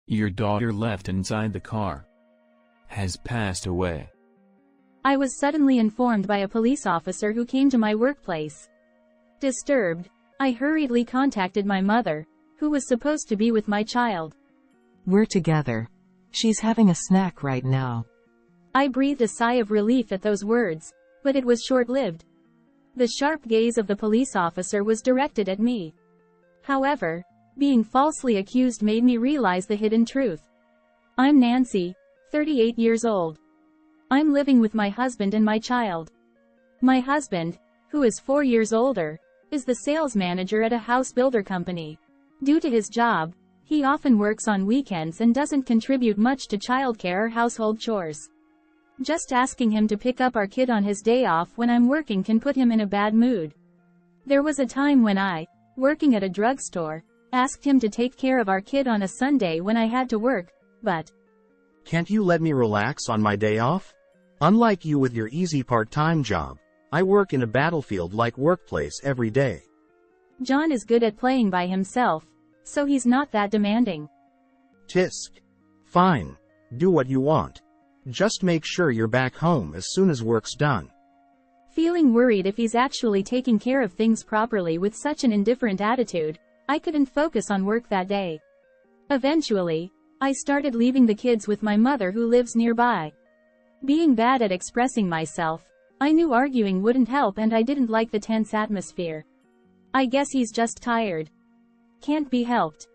Your daughter left inside the car. Has passed away. I was suddenly informed by a police officer who came to my workplace. Disturbed, I hurriedly contacted my mother, who was supposed to be with my child. We're together. She's having a snack right now. I breathed a sigh of relief at those words, but it was short-lived. The sharp gaze of the police officer was directed at me. However, being falsely accused made me realize the hidden truth. I'm Nancy, 38 years old. I'm living with my husband and my child. My husband, who is 4 years older, is the sales manager at a house builder company. Due to his job, he often works on weekends and doesn't contribute much to childcare or household chores. Just asking him to pick up our kid on his day off when I'm working can put him in a bad mood. There was a time when I, working at a drugstore, asked him to take care of our kid on a Sunday when I had to work, but can't you let me relax on my day off? Unlike you with your easy part-time job, I work in a battlefield-like workplace every day. John is good at playing by himself, so he's not that demanding. Tisk. Fine. Do what you want. Just make sure you're back home as soon as work's done. Feeling worried if he's actually taking care of things properly with such an indifferent attitude, I couldn't focus on work that day. Eventually, I started leaving the kids with my mother who lives nearby. Being bad at expressing myself, I knew arguing wouldn't help and I didn't like the tense atmosphere. I guess he's just tired. Can't be helped.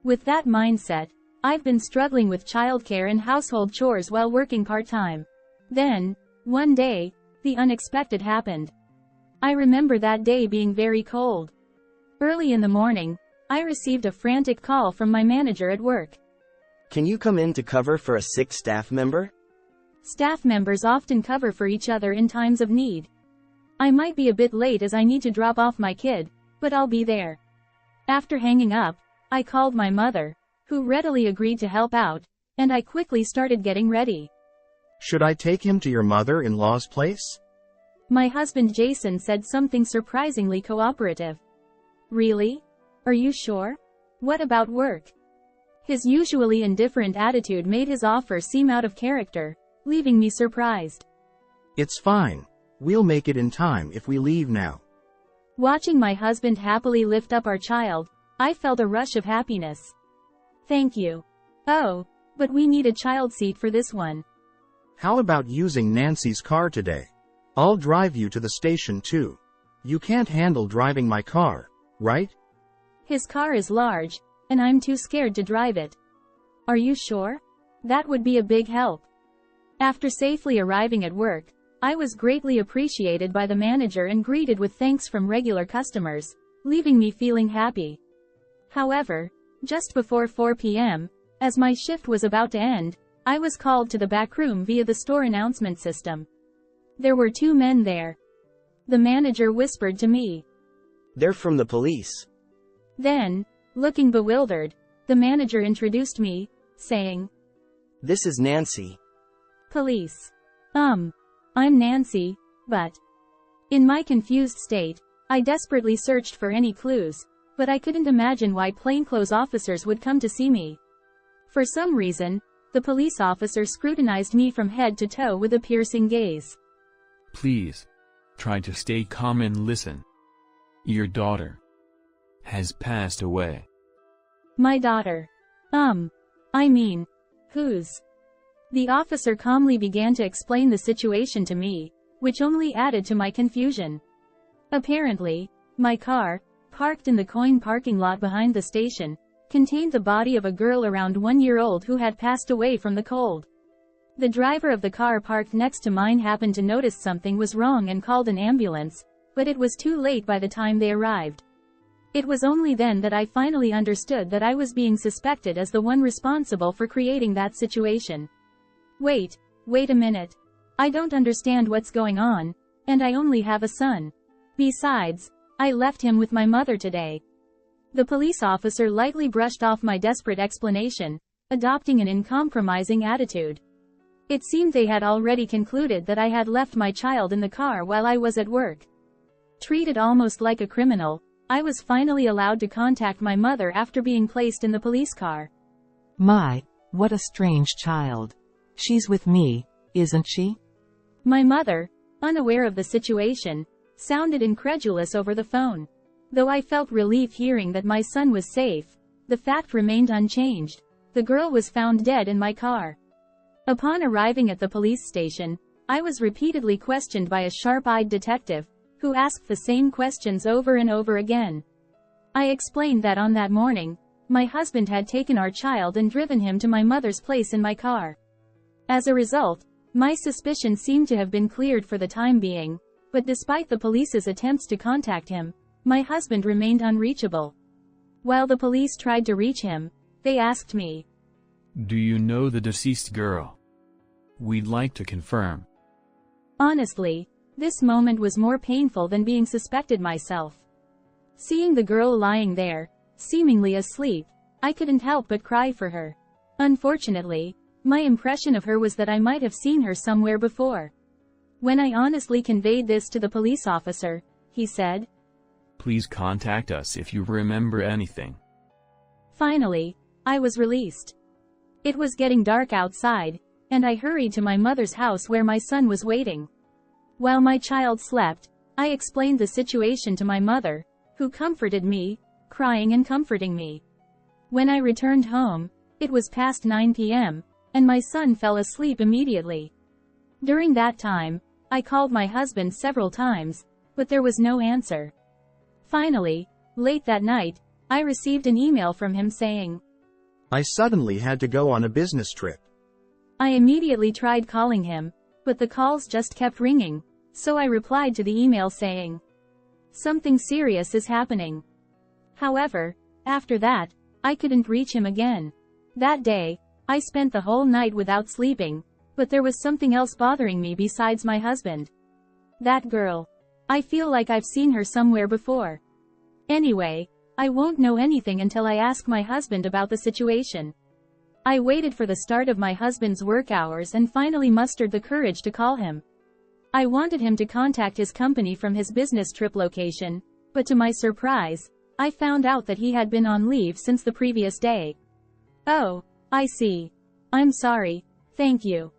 With that mindset, I've been struggling with childcare and household chores while working part-time. Then, one day, the unexpected happened. I remember that day being very cold. Early in the morning, I received a frantic call from my manager at work. Can you come in to cover for a sick staff member? Staff members often cover for each other in times of need. I might be a bit late as I need to drop off my kid, but I'll be there. After hanging up, I called my mother, who readily agreed to help out, and I quickly started getting ready. Should I take him to your mother-in-law's place? My husband Jason said something surprisingly cooperative. Really? Are you sure? What about work? His usually indifferent attitude made his offer seem out of character, leaving me surprised. It's fine. We'll make it in time if we leave now. Watching my husband happily lift up our child, I felt a rush of happiness. Thank you. Oh, but we need a child seat for this one. How about using Nancy's car today? I'll drive you to the station too. You can't handle driving my car, right? His car is large, and I'm too scared to drive it. Are you sure? That would be a big help. After safely arriving at work, I was greatly appreciated by the manager and greeted with thanks from regular customers, leaving me feeling happy. However, just before 4 p.m., as my shift was about to end, I was called to the back room via the store announcement system. There were 2 men there. The manager whispered to me. They're from the police. Then, looking bewildered, the manager introduced me, saying, This is Nancy. Police. I'm Nancy, but... In my confused state, I desperately searched for any clues, but I couldn't imagine why plainclothes officers would come to see me. For some reason, the police officer scrutinized me from head to toe with a piercing gaze. Please. Try to stay calm and listen. Your daughter has passed away. My daughter. Whose? The officer calmly began to explain the situation to me, which only added to my confusion. Apparently, my car, parked in the coin parking lot behind the station, contained the body of a girl around 1 year old who had passed away from the cold. The driver of the car parked next to mine happened to notice something was wrong and called an ambulance, but it was too late by the time they arrived. It was only then that I finally understood that I was being suspected as the one responsible for creating that situation. Wait a minute. I don't understand what's going on, and I only have a son. Besides, I left him with my mother today. The police officer lightly brushed off my desperate explanation, adopting an uncompromising attitude. It seemed they had already concluded that I had left my child in the car while I was at work. Treated almost like a criminal, I was finally allowed to contact my mother after being placed in the police car. My, what a strange child. She's with me, isn't she? My mother, unaware of the situation, sounded incredulous over the phone. Though I felt relief hearing that my son was safe, the fact remained unchanged. The girl was found dead in my car. Upon arriving at the police station, I was repeatedly questioned by a sharp-eyed detective, who asked the same questions over and over again. I explained that on that morning, my husband had taken our child and driven him to my mother's place in my car. As a result, my suspicion seemed to have been cleared for the time being, but despite the police's attempts to contact him, my husband remained unreachable. While the police tried to reach him, they asked me, "Do you know the deceased girl? We'd like to confirm." Honestly, this moment was more painful than being suspected myself. Seeing the girl lying there, seemingly asleep, I couldn't help but cry for her. Unfortunately, my impression of her was that I might have seen her somewhere before. When I honestly conveyed this to the police officer, he said, "Please contact us if you remember anything." Finally, I was released. It was getting dark outside, and I hurried to my mother's house where my son was waiting. While my child slept, I explained the situation to my mother, who comforted me, crying and comforting me. When I returned home, it was past 9 p.m., and my son fell asleep immediately. During that time, I called my husband several times, but there was no answer. Finally, late that night, I received an email from him saying, I suddenly had to go on a business trip. I immediately tried calling him, but the calls just kept ringing, so I replied to the email saying, "Something serious is happening." However, after that, I couldn't reach him again. That day, I spent the whole night without sleeping, but there was something else bothering me besides my husband. That girl. I feel like I've seen her somewhere before. Anyway, I won't know anything until I ask my husband about the situation. I waited for the start of my husband's work hours and finally mustered the courage to call him. I wanted him to contact his company from his business trip location, but to my surprise, I found out that he had been on leave since the previous day. "Oh, I see. I'm sorry, thank you."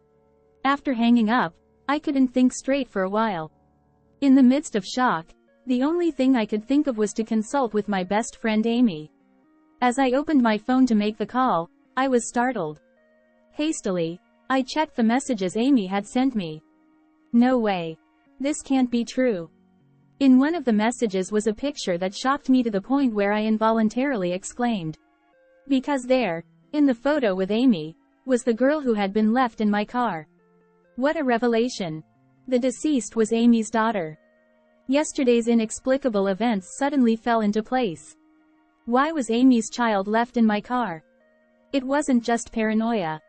After hanging up, I couldn't think straight for a while. In the midst of shock, the only thing I could think of was to consult with my best friend Amy. As I opened my phone to make the call, I was startled. Hastily, I checked the messages Amy had sent me. No way. This can't be true. In one of the messages was a picture that shocked me to the point where I involuntarily exclaimed. Because there, in the photo with Amy, was the girl who had been left in my car. What a revelation. The deceased was Amy's daughter. Yesterday's inexplicable events suddenly fell into place. Why was Amy's child left in my car? It wasn't just paranoia.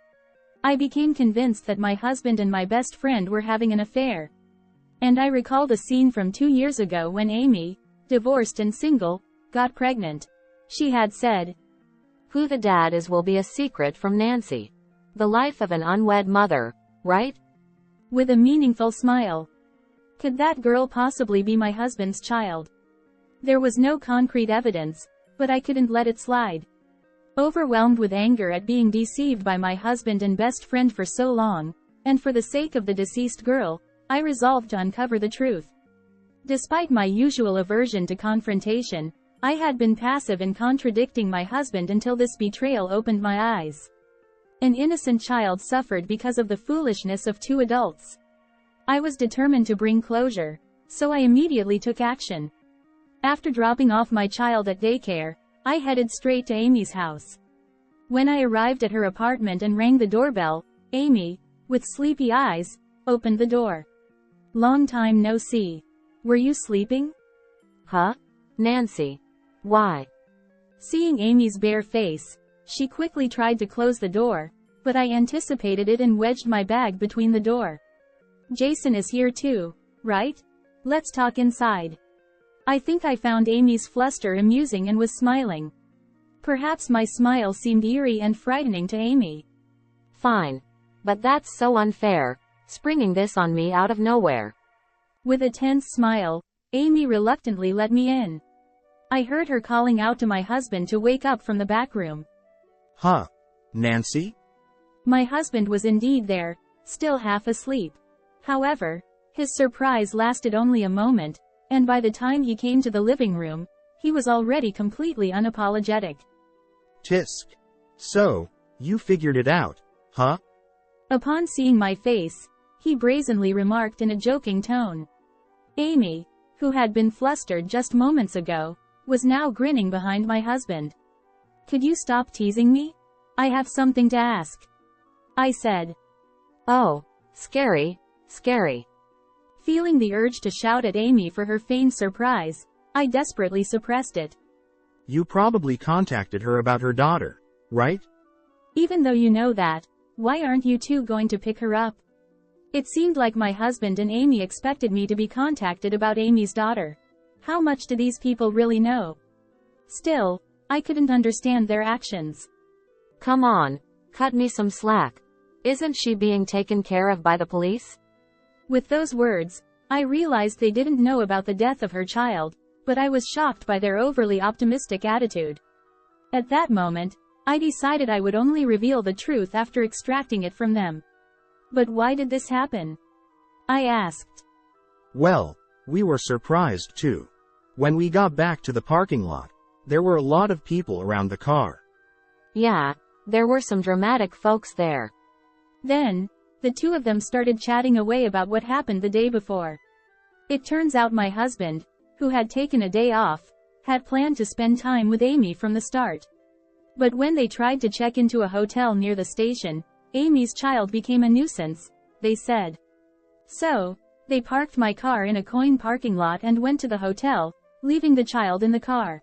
I became convinced that my husband and my best friend were having an affair. And I recalled a scene from 2 years ago when Amy, divorced and single, got pregnant. She had said, "Who the dad is will be a secret from Nancy. The life of an unwed mother, right?" With a meaningful smile. Could that girl possibly be my husband's child? There was no concrete evidence, but I couldn't let it slide. Overwhelmed with anger at being deceived by my husband and best friend for so long, and for the sake of the deceased girl, I resolved to uncover the truth. Despite my usual aversion to confrontation, I had been passive in contradicting my husband until this betrayal opened my eyes. An innocent child suffered because of the foolishness of 2 adults. I was determined to bring closure, so I immediately took action. After dropping off my child at daycare, I headed straight to Amy's house. When I arrived at her apartment and rang the doorbell, Amy, with sleepy eyes, opened the door. "Long time no see. Were you sleeping?" "Huh? Nancy. Why?" Seeing Amy's bare face, she quickly tried to close the door, but I anticipated it and wedged my bag between the door. "Jason is here too, right? Let's talk inside." I think I found Amy's fluster amusing and was smiling. Perhaps my smile seemed eerie and frightening to Amy. "Fine. But that's so unfair, springing this on me out of nowhere." With a tense smile, Amy reluctantly let me in. I heard her calling out to my husband to wake up from the back room. Huh. Nancy? My husband was indeed there, still half asleep. However, his surprise lasted only a moment, and by the time he came to the living room, he was already completely unapologetic. Tisk. So, you figured it out, huh? Upon seeing my face, he brazenly remarked in a joking tone. Amy, who had been flustered just moments ago, was now grinning behind my husband. Could you stop teasing me? I have something to ask. I said. Oh, scary, scary. Feeling the urge to shout at Amy for her feigned surprise, I desperately suppressed it. You probably contacted her about her daughter, right? Even though you know that, why aren't you two going to pick her up? It seemed like my husband and Amy expected me to be contacted about Amy's daughter. How much do these people really know? Still, I couldn't understand their actions. Come on, cut me some slack. Isn't she being taken care of by the police? With those words, I realized they didn't know about the death of her child, but I was shocked by their overly optimistic attitude. At that moment, I decided I would only reveal the truth after extracting it from them. But why did this happen? I asked. Well, we were surprised too. When we got back to the parking lot, there were a lot of people around the car. Yeah, there were some dramatic folks there. Then, the two of them started chatting away about what happened the day before. It turns out my husband, who had taken a day off, had planned to spend time with Amy from the start. But when they tried to check into a hotel near the station, Amy's child became a nuisance, they said. So, they parked my car in a coin parking lot and went to the hotel, leaving the child in the car.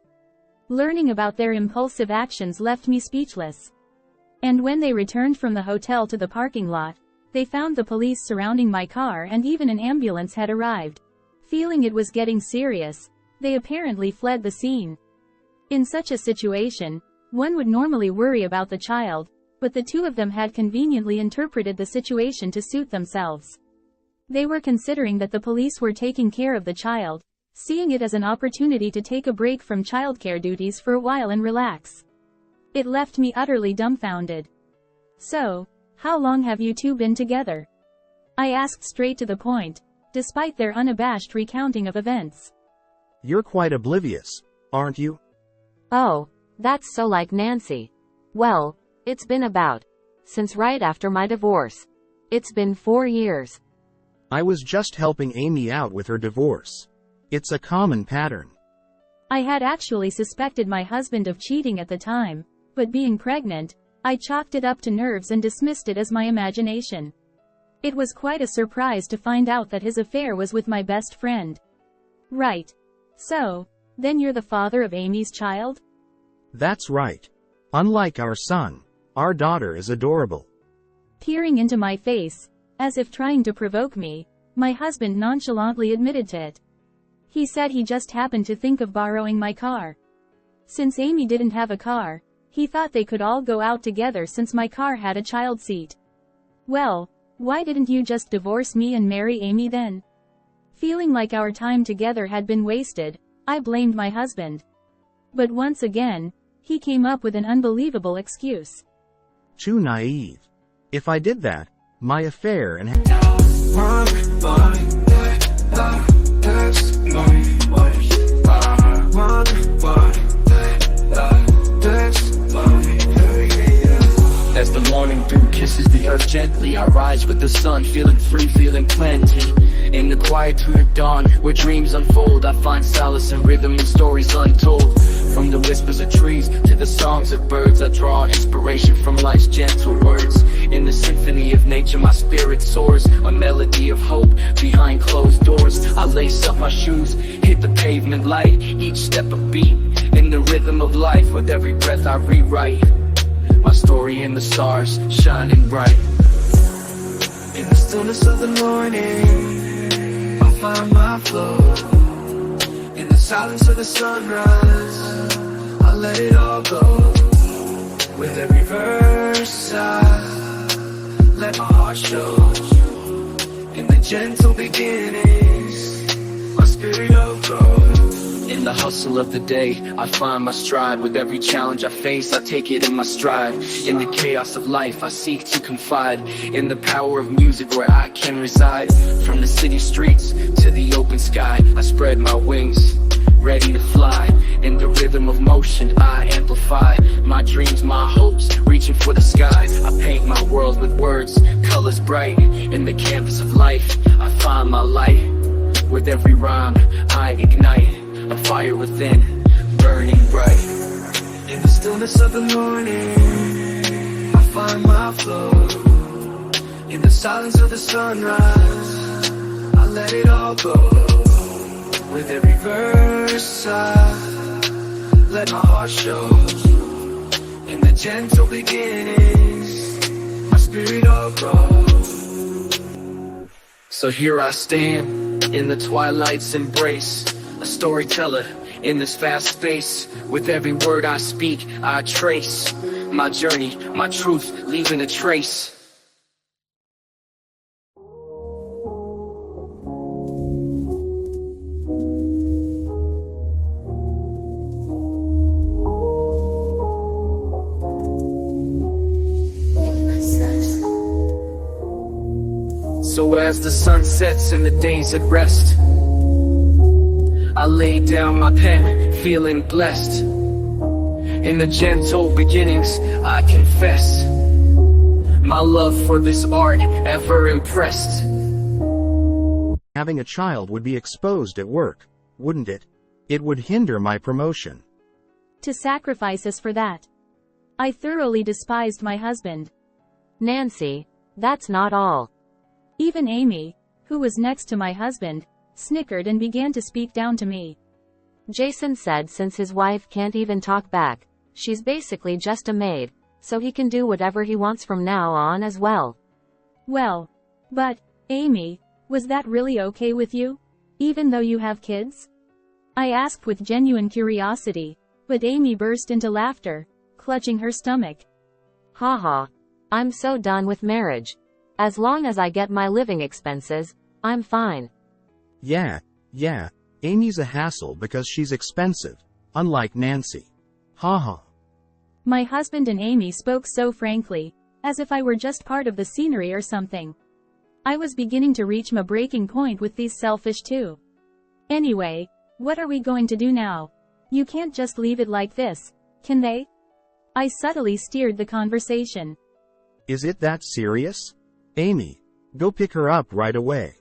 Learning about their impulsive actions left me speechless. And when they returned from the hotel to the parking lot, they found the police surrounding my car and even an ambulance had arrived. Feeling it was getting serious, they apparently fled the scene. In such a situation, one would normally worry about the child, but the two of them had conveniently interpreted the situation to suit themselves. They were considering that the police were taking care of the child, seeing it as an opportunity to take a break from childcare duties for a while and relax. It left me utterly dumbfounded. So, how long have you two been together? I asked straight to the point, despite their unabashed recounting of events. You're quite oblivious, aren't you? Oh, that's so like Nancy. Well, it's been since right after my divorce. It's been 4 years. I was just helping Amy out with her divorce. It's a common pattern. I had actually suspected my husband of cheating at the time, but being pregnant, I chalked it up to nerves and dismissed it as my imagination. It was quite a surprise to find out that his affair was with my best friend. Right. So, then you're the father of Amy's child? That's right. Unlike our son, our daughter is adorable. Peering into my face, as if trying to provoke me, my husband nonchalantly admitted to it. He said he just happened to think of borrowing my car. Since Amy didn't have a car, he thought they could all go out together since my car had a child seat. Well, why didn't you just divorce me and marry Amy then? Feeling like our time together had been wasted, I blamed my husband. But once again, he came up with an unbelievable excuse. Too naive. If I did that, my affair and As the morning dew kisses the earth gently, I rise with the sun, feeling free, feeling plenty. In the quietude of dawn, where dreams unfold, I find solace in rhythm and stories untold. From the whispers of trees to the songs of birds, I draw inspiration from life's gentle words. In the symphony of nature, my spirit soars, a melody of hope behind closed doors. I lace up my shoes, hit the pavement light, each step a beat, in the rhythm of life. With every breath I rewrite my story in the stars, shining bright. In the stillness of the morning, I find my flow. In the silence of the sunrise, I let it all go. With every verse I let my heart show. In the gentle beginnings, my spirit will grow. In the hustle of the day, I find my stride. With every challenge I face, I take it in my stride. In the chaos of life, I seek to confide in the power of music where I can reside. From the city streets to the open sky, I spread my wings, ready to fly. In the rhythm of motion, I amplify my dreams, my hopes, reaching for the sky. I paint my world with words, colors bright. In the canvas of life, I find my light. With every rhyme, I ignite a fire within, burning bright. In the stillness of the morning, I find my flow. In the silence of the sunrise, I let it all go. With every verse, I let my heart show. In the gentle beginnings, my spirit all grows. So here I stand, in the twilight's embrace, a storyteller in this vast space. With every word I speak, I trace my journey, my truth, leaving a trace. So as the sun sets and the day's at rest, I lay down my pen, feeling blessed. In the gentle beginnings, I confess my love for this art, ever impressed. Having a child would be exposed at work, wouldn't it? It would hinder my promotion. To sacrifice us for that. I thoroughly despised my husband. Nancy, that's not all. Even Amy, who was next to my husband, snickered and began to speak down to me. Jason said since his wife can't even talk back, she's basically just a maid, so he can do whatever he wants from now on as well. Well, but, Amy, was that really okay with you? Even though you have kids? I asked with genuine curiosity, but Amy burst into laughter, clutching her stomach. Haha. I'm so done with marriage. As long as I get my living expenses, I'm fine. Yeah, Amy's a hassle because she's expensive, unlike Nancy. Haha. My husband and Amy spoke so frankly, as if I were just part of the scenery or something. I was beginning to reach my breaking point with these selfish two. Anyway, what are we going to do now? You can't just leave it like this, can they? I subtly steered the conversation. Is it that serious? Amy, go pick her up right away.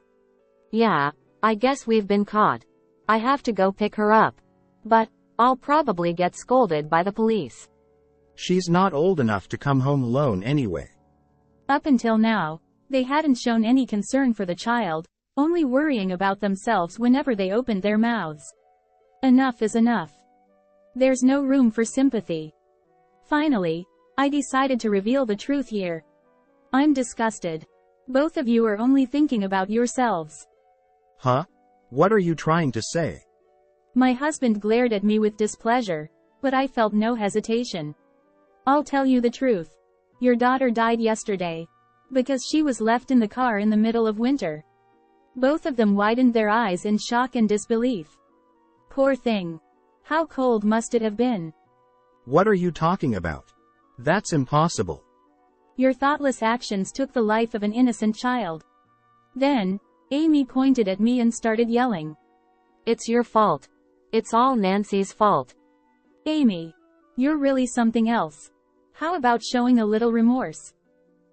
Yeah, I guess we've been caught. I have to go pick her up. But, I'll probably get scolded by the police. She's not old enough to come home alone anyway. Up until now, they hadn't shown any concern for the child, only worrying about themselves whenever they opened their mouths. Enough is enough. There's no room for sympathy. Finally, I decided to reveal the truth here. I'm disgusted. Both of you are only thinking about yourselves. Huh? What are you trying to say? My husband glared at me with displeasure, but I felt no hesitation. I'll tell you the truth. Your daughter died yesterday. Because she was left in the car in the middle of winter. Both of them widened their eyes in shock and disbelief. Poor thing. How cold must it have been? What are you talking about? That's impossible. Your thoughtless actions took the life of an innocent child. Then, Amy pointed at me and started yelling. It's your fault. It's all Nancy's fault. Amy, you're really something else. How about showing a little remorse?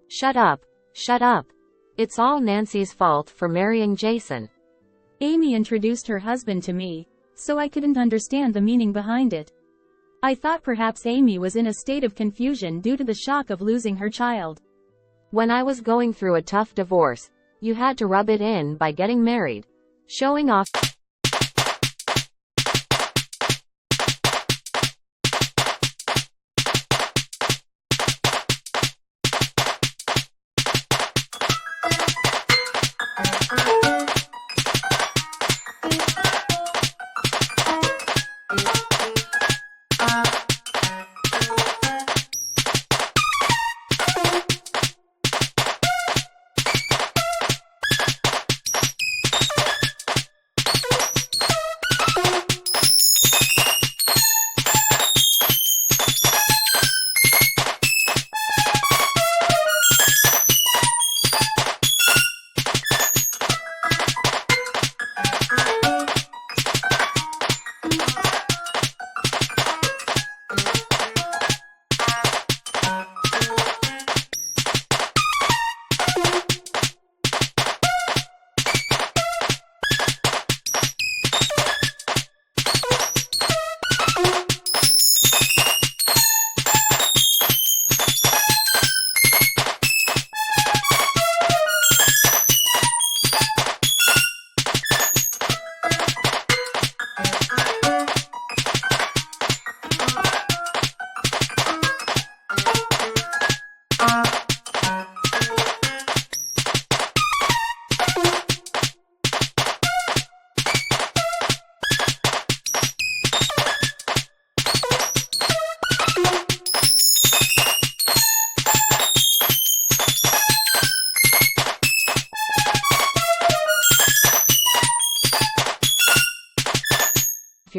Shut up. Shut up. It's all Nancy's fault for marrying Jason. Amy introduced her husband to me, so I couldn't understand the meaning behind it. I thought perhaps Amy was in a state of confusion due to the shock of losing her child. When I was going through a tough divorce, you had to rub it in by getting married. Showing off.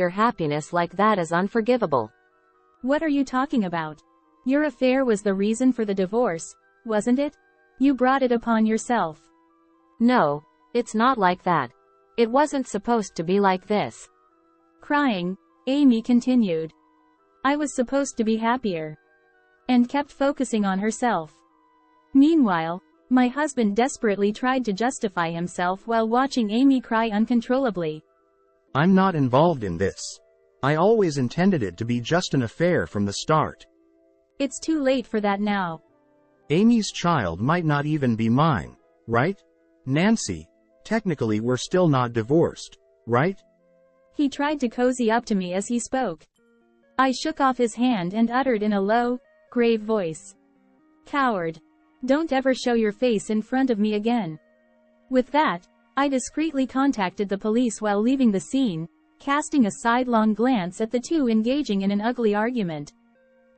your happiness like that is unforgivable. What are you talking about? Your affair was the reason for the divorce, wasn't it? You brought it upon yourself. No, it's not like that. It wasn't supposed to be like this. Crying, Amy continued. I was supposed to be happier. And kept focusing on herself. Meanwhile, my husband desperately tried to justify himself while watching Amy cry uncontrollably. I'm not involved in this. I always intended it to be just an affair from the start. It's too late for that now. Amy's child might not even be mine, right? Nancy, technically we're still not divorced, right? He tried to cozy up to me as he spoke. I shook off his hand and uttered in a low, grave voice. Coward. Don't ever show your face in front of me again. With that, I discreetly contacted the police while leaving the scene, casting a sidelong glance at the two engaging in an ugly argument.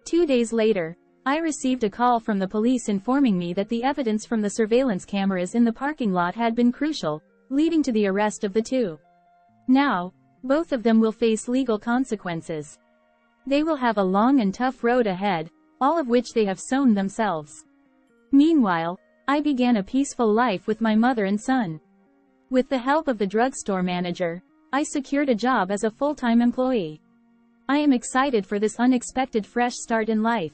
2 days later, I received a call from the police informing me that the evidence from the surveillance cameras in the parking lot had been crucial, leading to the arrest of the two. Now, both of them will face legal consequences. They will have a long and tough road ahead, all of which they have sown themselves. Meanwhile, I began a peaceful life with my mother and son. With the help of the drugstore manager, I secured a job as a full-time employee. I am excited for this unexpected fresh start in life.